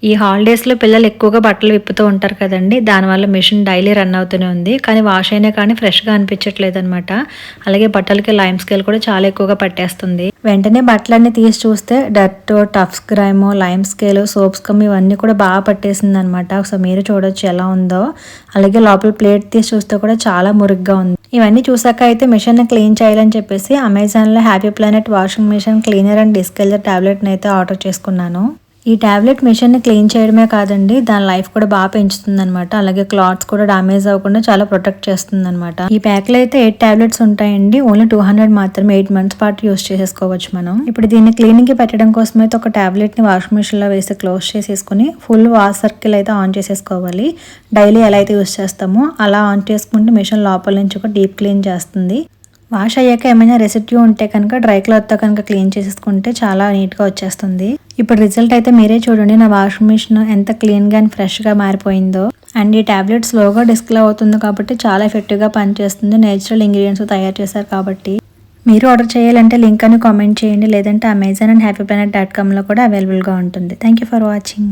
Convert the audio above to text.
ఈ హాలిడేస్లో పిల్లలు ఎక్కువగా బట్టలు విప్పుతూ ఉంటారు కదండి, దానివల్ల మిషన్ డైలీ రన్ అవుతూనే ఉంది. కానీ వాష్ అయినా కానీ ఫ్రెష్గా అనిపించట్లేదు అనమాట. అలాగే బట్టలకి లైమ్ స్కేల్ కూడా చాలా ఎక్కువగా పట్టేస్తుంది. వెంటనే బట్టలన్నీ తీసి చూస్తే dirt, tough grime, lime scale, soap scum ఇవన్నీ కూడా బాగా పట్టేసింది అనమాట. సో మీరు చూడొచ్చు ఎలా ఉందో. అలాగే లోపల ప్లేట్ తీసి చూస్తే కూడా చాలా మురిగ్గా ఉంది. ఇవన్నీ చూసాక అయితే మిషన్ క్లీన్ చేయాలని చెప్పేసి అమెజాన్లో happy planet washing machine cleaner and descaler టాబ్లెట్ని అయితే ఆర్డర్ చేసుకున్నాను. ఈ టాబ్లెట్ మిషన్ని క్లీన్ చేయడమే కాదండి, దాని లైఫ్ కూడా బాగా పెంచుతుంది అనమాట. అలాగే క్లాత్స్ కూడా డామేజ్ అవ్వకుండా చాలా ప్రొటెక్ట్ చేస్తుంది అనమాట. ఈ ప్యాక్ లో అయితే 8 టాబ్లెట్స్ ఉంటాయండి. ఓన్లీ 200 మాత్రమే 8 మంత్స్ పాటు యూస్ చేసేసుకోవచ్చు మనం. ఇప్పుడు దీన్ని క్లీనింగ్ కి పెట్టడం కోసం అయితే ఒక టాబ్లెట్ ని వాషింగ్ మిషన్ లో వేసి క్లోజ్ చేసేసుకుని ఫుల్ వాష్ సర్కిల్ అయితే ఆన్ చేసేసుకోవాలి. డైలీ ఎలా అయితే యూస్ చేస్తామో అలా ఆన్ చేసుకుంటే మిషన్ లోపల నుంచి ఒక డీప్ క్లీన్ చేస్తుంది. వాష్ అయ్యాక ఏమైనా రెసిడ్యూ ఉంటే కనుక డ్రై క్లాత్తో కనుక క్లీన్ చేసేసుకుంటే చాలా నీట్గా వచ్చేస్తుంది. ఇప్పుడు రిజల్ట్ అయితే మీరే చూడండి, నా వాషింగ్ మిషన్ ఎంత క్లీన్గా అండ్ ఫ్రెష్గా మారిపోయిందో. అండ్ ఈ టాబ్లెట్ స్లోగా డిస్ప్లే అవుతుంది కాబట్టి చాలా ఎఫెక్టివ్గా పనిచేస్తుంది. నేచురల్ ఇంగ్రీడియంట్స్ తయారు చేశారు కాబట్టి. మీరు ఆర్డర్ చేయాలంటే లింక్ అని కామెంట్ చేయండి, లేదంటే అమెజాన్ అండ్ హ్యాపీప్లానెట్.com లో కూడా అవైలబుల్గా ఉంటుంది. Thank you for watching.